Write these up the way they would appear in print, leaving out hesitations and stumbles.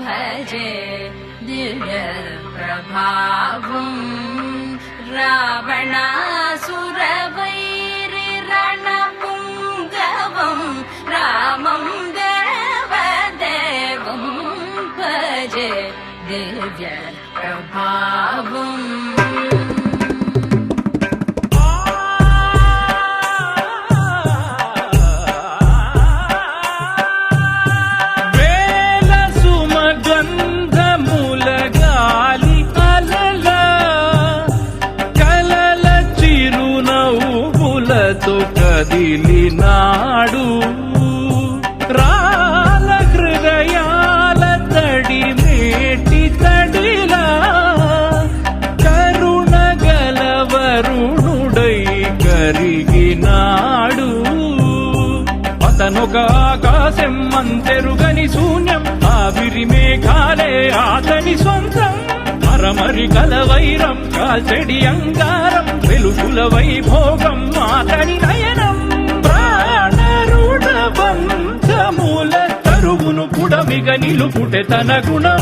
భజే దివ్య ప్రభావం రావణాసురవైరి రణపుంగవం రామం దేవదేవం భజే దివ్య ప్రభావం కదిలినాడు రాల హృదయాల తడి మేటి తడిలా కరుణ గలవరుణుడై కరిగినాడు అతనొక ఆకాశం అంతెరుగని శూన్యం ఆవిరి మేఘాలే అతని సొంతం మరమరి కలవైరం కాల్చెడి అంగారం వెలుగుల వైభోగం అతని నయనం ప్రాణరుడ బంధముల తరువును పుడమిగ నిలుపుటె తన గుణం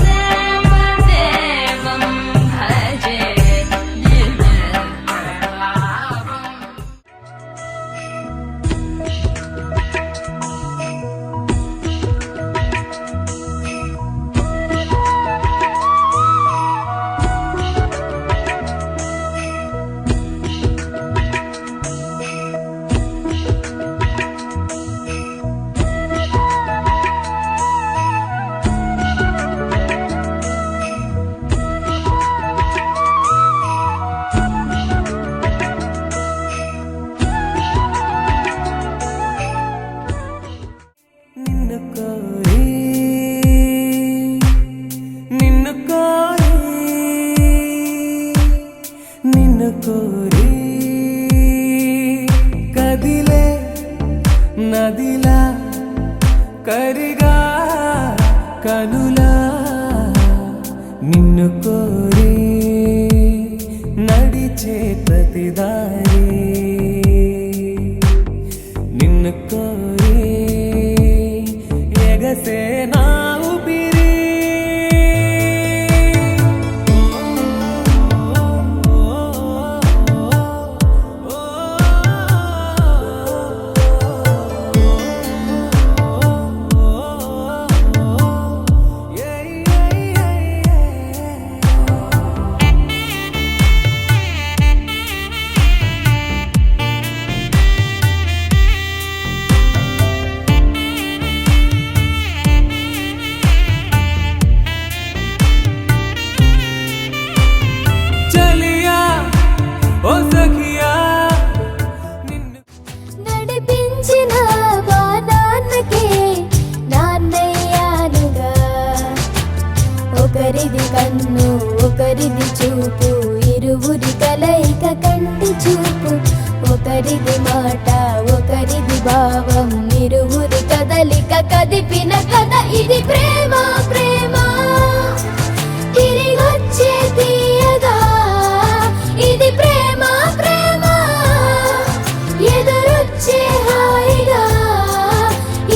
కోరి కదిలే నదిలా కరిగా కనులా నిన్ను కోరి నడిచే ప్రతిదారి నిన్ను కోరి ఎగసే నా ఊపిరి నడిపించిన మా నాన్నకే నాన్నయ్యానుగా ఒకరిది కన్ను ఒకరిది చూపు ఇరువురి కలయిక కంటి చూపు ఒకరిది మాట ఒకరిది భావం ఇరువురి కదలిక కదిపిన కథ ఇది ప్రేమ ప్రేమ తిరిగొచ్చే తీయగా ఇది ప్రేమ ప్రేమ ఎదురొచ్చే హాయిగా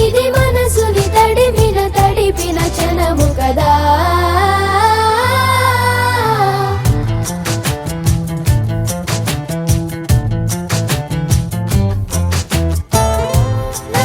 ఇది మనసుని తడిపిన క్షణము కదా నా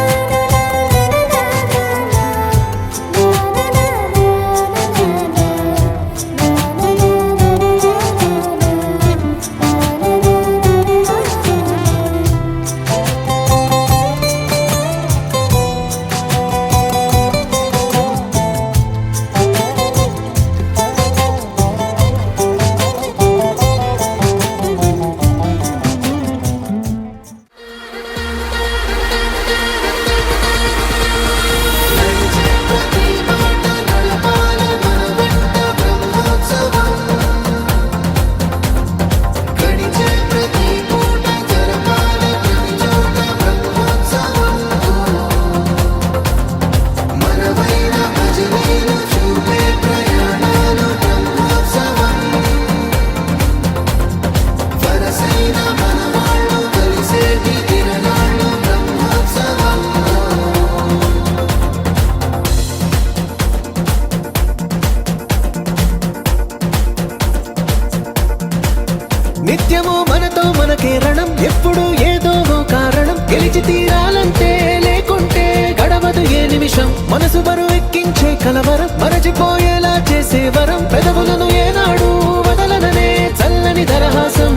మనసు బరువెక్కించే కలవరం, మరచిపోయేలా చేసే వరం, పెదవులను ఏనాడు వదలననే చల్లని దరహాసం.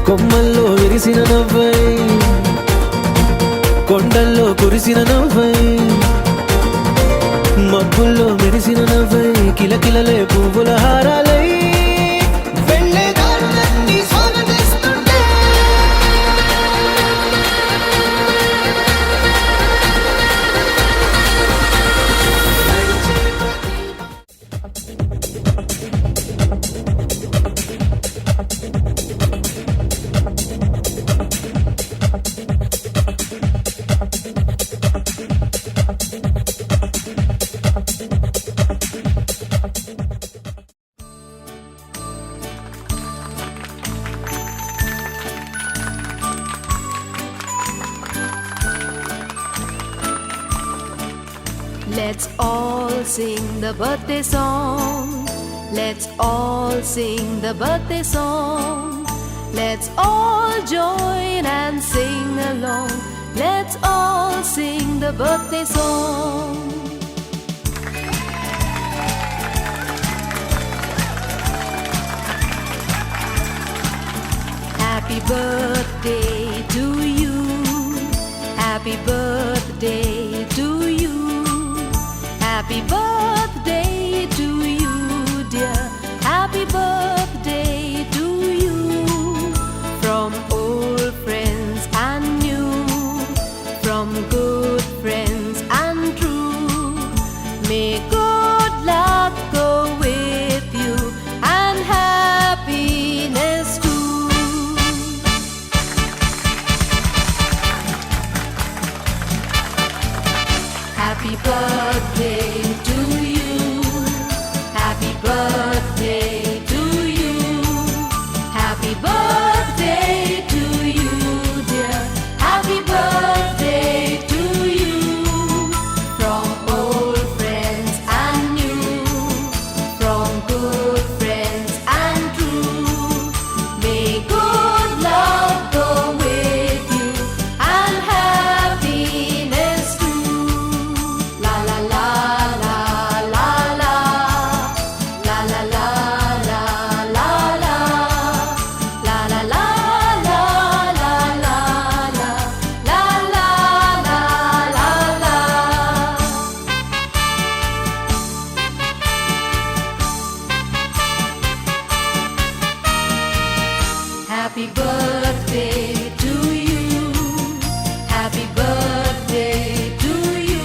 కొమ్మల్లో విరిసిన నవ్వై, కొండల్లో కురిసిన నవ్వై, మబ్బుల్లో మెరిసిన నవ్వై, కిలకిలలే పువ్వుల హారాలై వెళ్ళే దారులన్నీ స్వాగతిస్తుంటే. Let's all sing the birthday song. Let's all sing the birthday song. Let's all join and sing along. Let's all sing the birthday song. Happy birthday to you. Happy birthday to you. Happy birthday to you, dear. Happy birthday to you. From old friends and new, from good friends and true. May good luck go with you and happiness too. Happy birthday to you. Happy birthday to you. Happy birthday to you, dear. Happy birthday to you. From old friends and new, from good friends and true. May good luck go with you and happiness too. La la la la la la. La la la la la la. La la la la la la la. La la la la la. Happy birthday to you. Happy birthday to you.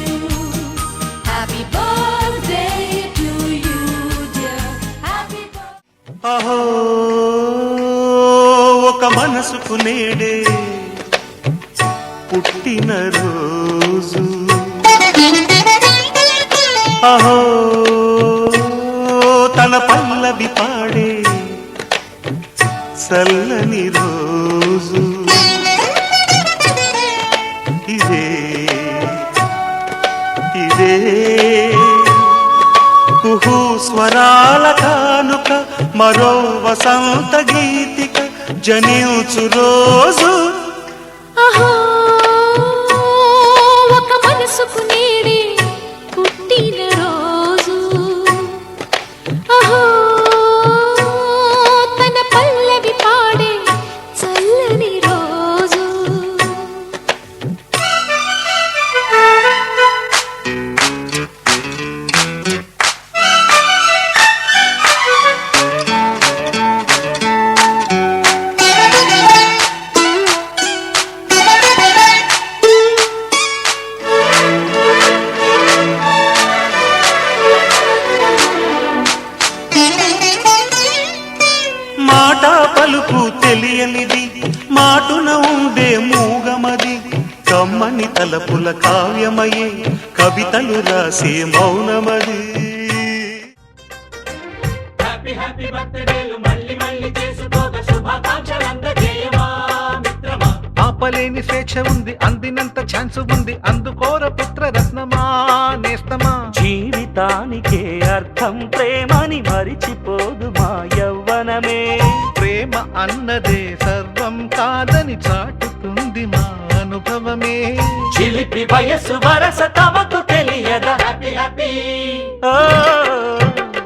Happy birthday to you, dear. Happy birthday. అహో ఒక మనసుకు నేడే పుట్టిన రోజు. అహో తన పల్లవి పాడే చల్లని రోజు. ఇదే ఇదే కుహు స్వరాల కానుక, మరో వసంత గీతిక జనించు రోజు. అహో ఒక మనసుకు నేడే పుట్టిన రోజు. అహో తన పల్లవి పాడే చల్లని రోజు. మాట పలుకు తెలియనిది, మాటున ఉండే మూగమది, కమ్మని తలపుల కావ్యమయే కవితలు రాసే మౌనమది. ఆపలేని స్వేచ్ఛ ఉంది, అందినంత ఛాన్స్ ఉంది, అందుకోర పుత్ర రత్నమా నేస్తమా. జీవితానికే అర్థం ప్రేమని మరిచిపోదు మా యవ్వనమే. ప్రేమ అన్నదే సర్వం కాదని చాటుతుంది మా అనుభవమే. చిలిపి వయసు వరస తమకు తెలియదా,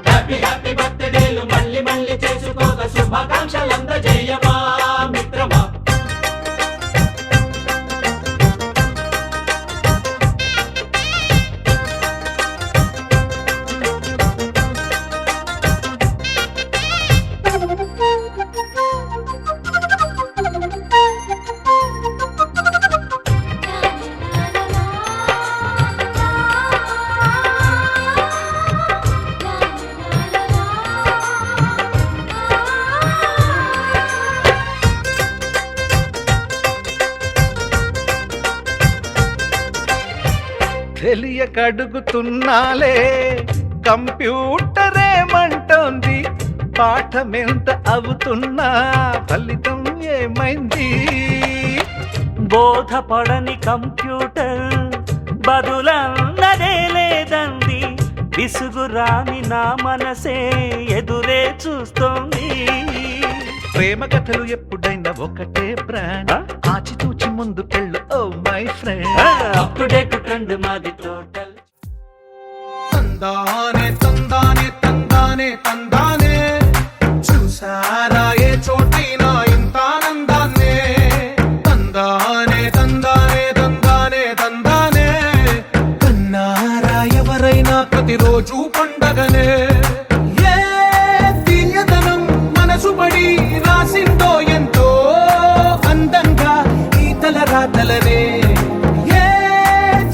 హ్యాపీ హ్యాపీ బర్త్డేలు మళ్ళీ మళ్ళీ చేసుకోక శుభాకాంక్షలందజేయమా మిత్రమా. తెలియక అడుగుతున్నాలే కంప్యూటర్ ఏమంటోంది, పాఠమెంత అవుతున్నా ఫలితం ఏమైంది. బోధపడని కంప్యూటర్ బదులన్నదే లేదంది, విసుగురాని నా మనసే ఎదురే చూస్తోంది. ప్రేమ కథలు ఎప్పుడైనా ఒకటే బ్రాండ్, ఆచితూచి ముందుకెళ్ళు oh my friend. Up to date trend మాది టోటల్. తందానే తందానే తందానే తందానే చూసారా ఏ చోటైనా ఇంత ఆనందాన్నే. తందానే తందానే తందానే తందానే కన్నారా ఎవరైనా ప్రతిరోజు పండగనే. ఏ తీయదనం మనసు పడి రాసిందో ఎంతో అందంగా ఈ తల రాతలనే. ఏ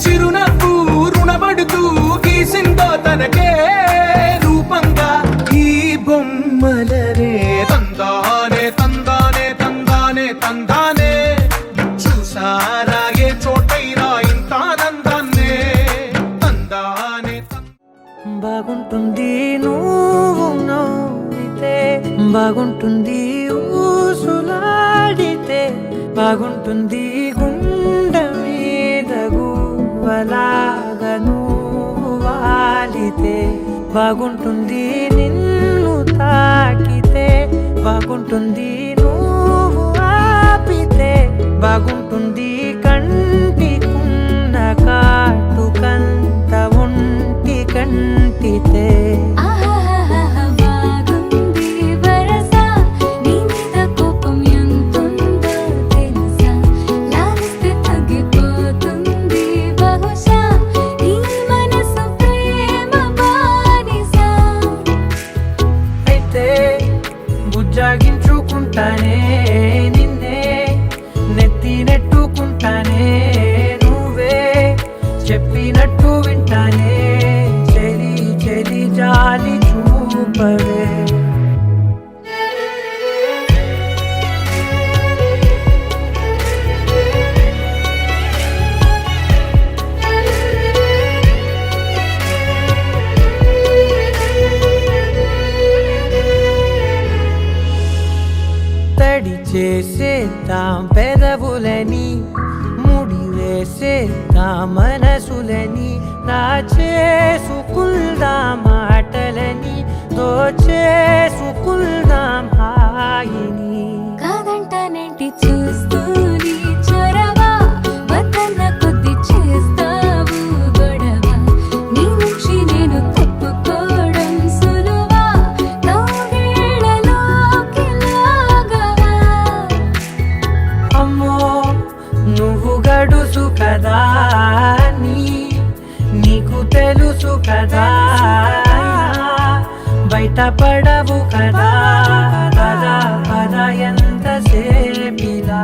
చిరునవ్వు రుణపడుతూ గీసిందో తనకే రూపంగా ఈ బొమ్మలనే. తందానే తందానే తందానే తందానే చూసారా ఏ చోటైనా ఇంత ఆనందాన్నే. తందానే బాగుంటుంది నువ్వు నవ్వితే, బాగుంటుంది ఊసులాడితే, బాగుంటుంది గుండె మీద గువ్వలాగా నువ్వు వాలితే, బాగుంటుంది నిన్ను తాకితే, బాగుంటుంది నువ్వు ఆపితే, బాగుంటుంది కంటికున్న కాటుకంత ఒంటి కంటితే. ఆహాహాహా బాగుంది వరస, నీ మీద కోపం ఎంతుందో తెలుసా, లాలిస్తే తగ్గిపోతుంది బహుశా నీ మనసు ప్రేమ బానిస. అయితే బుజ్జాగించుకుంటానే నిన్నే, నెత్తి నెట్టుకుంటానే, నువ్వే చెప్పినట్టు వింటానే, చెలి చెలి జాలి చూపవే. తడి చేసేద్దాం పెదవులని, ముడి వేసేద్దాం మనసులని, చేసుకుందాం మాటలని, దోచేసుకుందాం హాయిని. కాదంటానేంటి చూస్తూని చొరవ, వద్దన్న కొద్ది చేస్తావు గొడవ, నీ నుంచి నేను తప్పుకోవడం సులువా, కౌగిళ్ళలోకి లాగవా. అమ్మో నువ్వు గడుసు కదా, నీకు తెలుసు కదా, బయట పడవు కదా, పద పద ఎంత సేపిలా.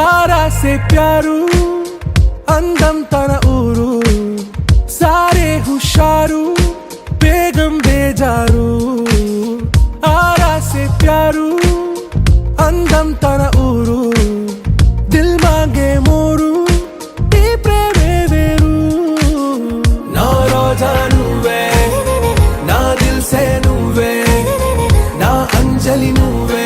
ఆరాసే ప్యారు అందం తన ఊరు, సారే హుషారు బేగం బేజారు. ఆరాసే ప్యారు అందం తన ఊరు, దిల్ మాంగే మోరు ఈ ప్రేమే వేరు. నా రోజా నువ్వే, నా దిల్ సే నువ్వే, నా అంజలి నువ్వే,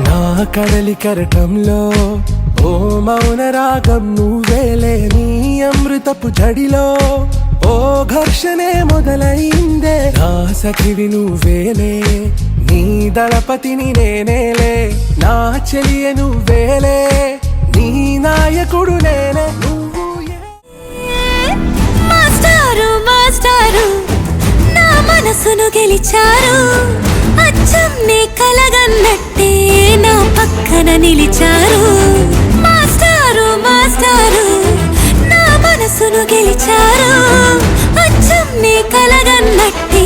నా కడలి కరటంలో ఓ మౌన రాగం నువ్వేలే, నీ అమృతపు జడిలో ఓ ఘర్షణే మొదలైందే. నా సఖివి నువ్వేలే, నీ దళపతిని నేనేలే, నా చెలియ నువ్వేలే, నీ నాయకుడు నేనే. మాస్టారు మాస్టారు నా మనసును గెలిచారు, అచ్చం నీ కలగన్నట్టే నా పక్కన నిలిచారు. మాస్టారు మాస్టారు నా మనసును గెలిచారు, అచ్చం నీ కలగన్నట్టే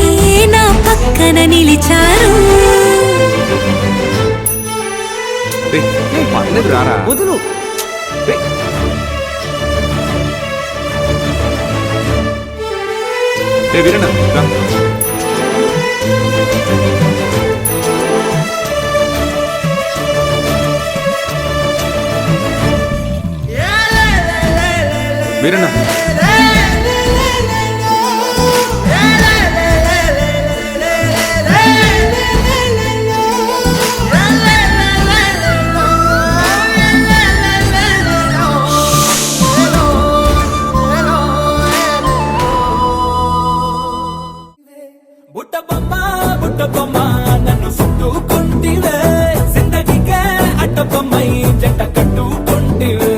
నా పక్కన నిలిచారు. వదులు వీరన్న బుట్టబొమ్మ నన్ను చుట్టుకుంటివే, జిందగీకే అడ్డబొమ్మై జంట కట్టుకుంటివే.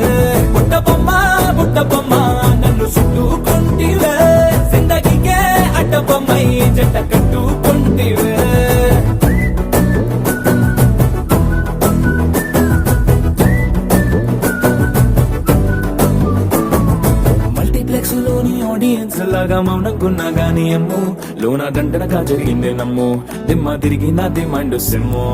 బుట్టబొమ్మ నన్ను చుట్టుకుంటివే, జిందగీకే అడ్డబొమ్మై జంట కట్టుకుంటివే. మల్టీప్లెక్స్ లోని ఆడియన్స్ లాగా మౌనంకున్నా గానీ అమ్ము, లోన దండనగా జరిగిందే నమ్ము, దిమ్మ తిరిగి నా దిమ్మండు సిమ్ము.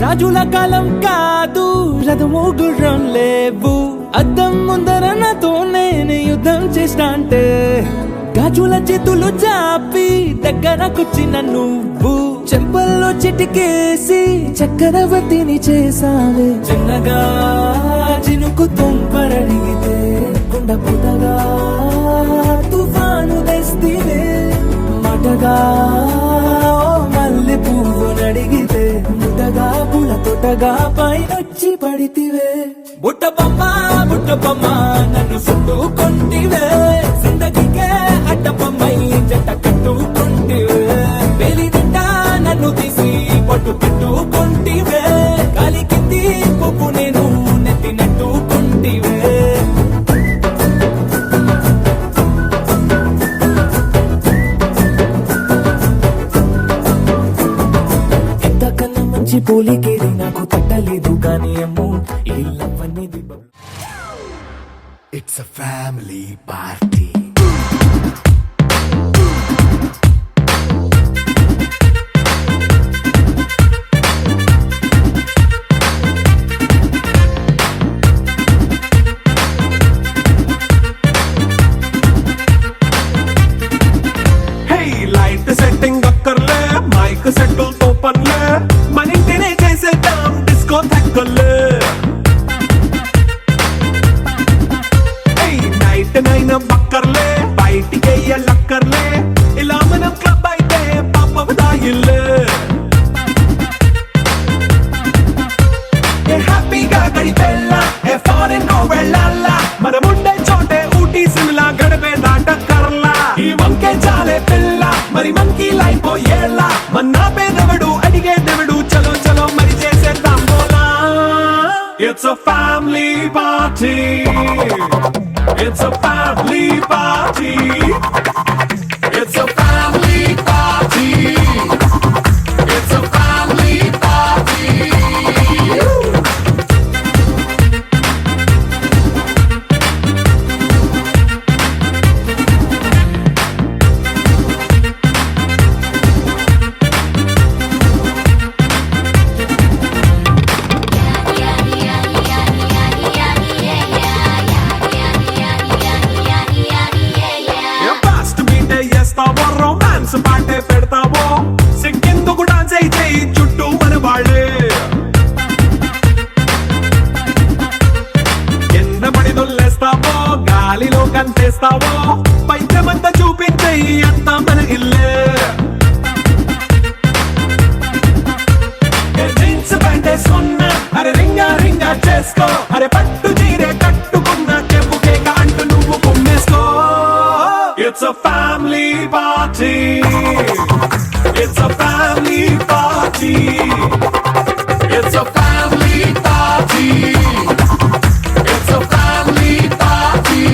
రాజుల కాలం కాదు, రథము గుర్రం లేవు, అద్దం ముందర నాతో నేను యుద్ధం చేస్తా అంటే, గాజుల చేతులు చాపి దగ్గరకొచ్చిన నువ్వు, చెంపల్లో చిటికేసి చక్రవర్తిని చేసావే. చిన్నగా చినుకు తుంపరడిగితే కుండ పుటగా తుఫాను తెస్తివే, మాటగా మల్లె పువ్వు నడిగితే ముటగా పుల తొటగా పైనొచ్చి పడితివే. బుట్టబొమ్మ నన్ను చుట్టుకుంటివే, జిందగీకే అడ్డబొమ్మై జంట కట్టుకుంటివే. వేలి నిండా నన్ను తీసి పట్టు పెట్టుకుంటివే, గాలి కింది పువ్వు నేను నెత్తినట్టుకుంటివే. ఎంతకన్నా మంచి పోలికేది నాకు తట్టలేదు కానీ అమ్ము, ఈ లవ్ అనేది It's a family party. Light setting అక్కర్లే, మైక్ సెట్టుల్ తో పర్లే, మన ఇంటినే చేసేద్దాం డిస్కో థెక్కర్లే. నైట్ నైన్ బక్కర్లే, బయటికి లక్కర్లే, ఇలా మనం క్లబ్ అయితే పాప దాయిల్లే. హ్యాపీగా గడిపెళ్ళా, ఏ ఫారెన్ నో వెళ్ళాలా, మనముండే చోటే ఊటీ సిమ్లా గడిపే దాటక్కర్లా. ఈ వంకే చాలే పిల్ల, మరి మనకి లైఫ్ ఏళ్ళ, మన్నా పేదవడు అడిగేదెవడు, చలో చలో మరి చేసేద్దాం బోలా. It's a family party. It's a family party. It's a family party. It's a family party. Dance పాటే పెడతావో సిగ్గెందుకు డాన్స్ అయితే చుట్టూ మన వాళ్ళే ఎన్న పడి దొల్లేస్తావో గాలిలో కంటేస్తావో పైద్యమంతా చూపించే అంతా మన ఇల్లే జీన్స్ ప్యాంటే సున్నా అరే రింగా రింగా చేసుకో అరే పట్టు చీరే కట్టుకున్న చెప్పుకే అంటూ నువ్వు కుమ్మేసుకో It's a family party. It's a family party. It's a family party. It's a family party.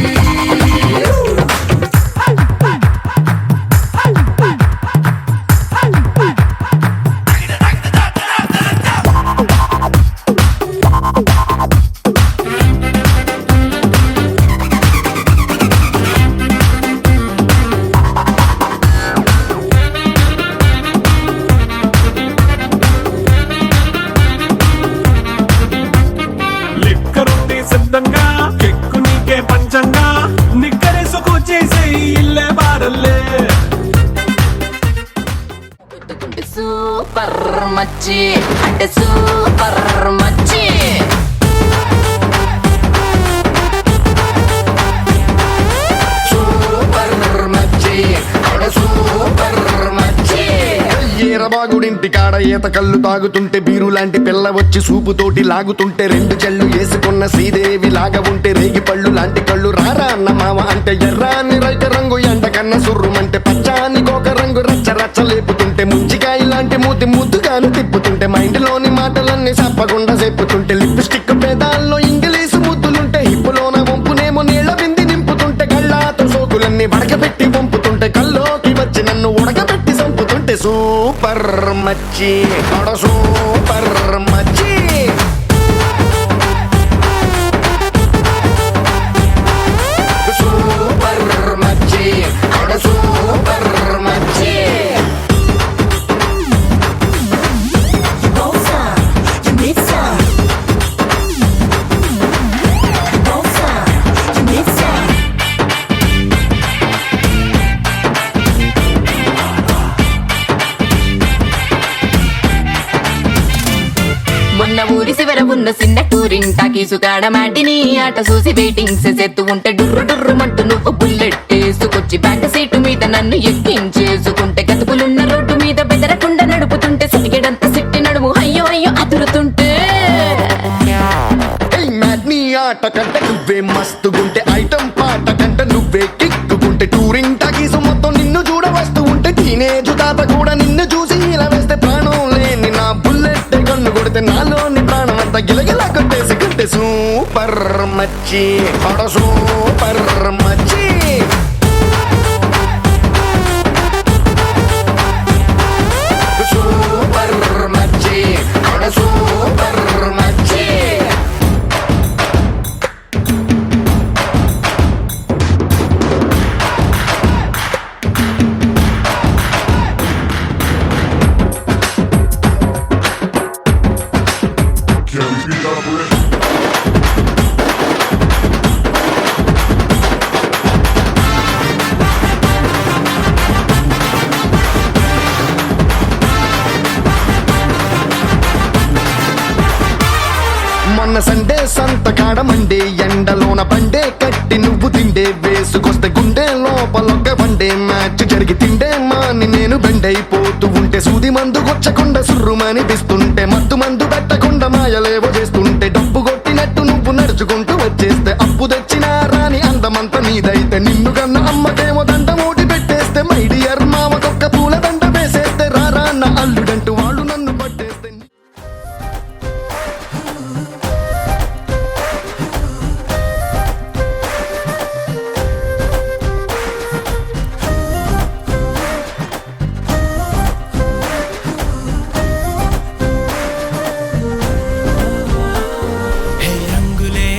లిక్కరుంది సిద్ధంగా కెక్కు నీకే పంచంగా నిక్కరేసుకు చేసే ఇల్లే బారల్లే సూపర్ మచ్చి అంటే సూపర్ మచ్చి సూపర్ మచ్చి అంటే సూపర్ మచ్చి ఈరబాగుడింటి కాడ ఈత కళ్ళు తాగుతుంటే బీరు లాంటి పిల్ల వచ్చి సూపుతోటి లాగుతుంటే రెండు చెళ్ళు వేసుకున్న శ్రీదేవి లాగా ఉంటే రేగి పళ్ళు లాంటి కళ్ళు రారా అన్న మామ అంటే ఎర్రాని రైత రంగు ఎండ కన్న సుర్రుమంటే పచ్చాని కోక రంగు రచ్చ రచ్చ లేపుతుంటే ముంచికాయ లాంటి మూతి ముద్దుగాను తిప్పుతుంటే మైండ్లోని మాటలన్నీ చెప్పకుండా చెప్పుతుంటే లిప్స్టిక్ పేదాల్లో ఇంగ్లీషు ముద్దులుంటే హిప్పులోన వంపునేమో నీళ్ళ బింది నింపుతుంటే కళ్ళాతో సోకులన్నీ వడకబెట్టి వంపుతుంటే కల్లోకి వచ్చి నన్ను ఉడకబెట్టి చంపుతుంటే సూపర్ మచ్చి అడ సూపర్ మచ్చి సూపర్ మచ్చి అంటే సూపర్ మచ్చి మొన్న ఊరి చివర ఉన్న చిన్న టూరింగ్ టాకీసు కాడ మాటిని ఆట చూసి వెయిటింగ్ చేసేత్తు ఉంటే డుర్రు డుర్రు మంటూ నువ్వు బుల్లెట్ వేసుకొచ్చి బ్యాక్ సీటు మీద నన్ను ఎక్కించేసుకుంటే గతుకులున్న రోడ్డు మీద బెదరకుండా నడుపుతుంటే సిటికెడంత సిట్టి నడుము అయ్యో అయ్యో అదురుతుంటే నీ ఆట కంటే నువ్వే మస్తుగుంటే ఐటమ్ పాట కంటే నువ్వే కిక్కుకుంటే టూరింగ్ టాకీసు మొత్తం నిన్ను చూడ వస్తూ ఉంటే టీనేజ్ తాత కూడా నిన్ను చూసి ఇలా వేస్తే ప్రాణం లేని నా బుల్లెట్ కన్ను కొడితే నాలోని ప్రాణం అంతా గిలగిలా కొట్టేసి కొట్టే సూపర్ మచ్చి అడ సూపర్ మచ్చి సూపర్ మచ్చి అంటే సూపర్ మచ్చి మొన్న సండే సంత కాడ మండే ఎండలోన పండే కట్టి నువ్వు తిండే వేసుకొస్తే గుండె లోపలొక్క బండే మ్యాచ్ జరిగి తిండే మాని నేను బెండైపోతూ ఉంటే సూది మందు కొచ్చకుండా సుర్రుమని పిస్తుంటే మత్తు మందు పెట్టకుండా మాయలేవో చేస్తుంటే డబ్బు కొట్టినట్టు నువ్వు నడుచుకుంటూ వచ్చేస్తే అప్పు తెచ్చినా రాని అందమంతా నీదైతే నిన్ను కన్నా అమ్మకేమో దండ మూటి పెట్టేస్తే మైడియర్ మామకొక్క పూల దండ వేసేస్తే రారా అన్న అల్లుడంటూ వాళ్ళు నన్ను పట్టేస్తే హే రంగులే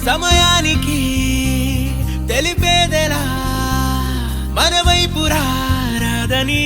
సమయానికి తెలిపేదెలా మన వైపు రాదని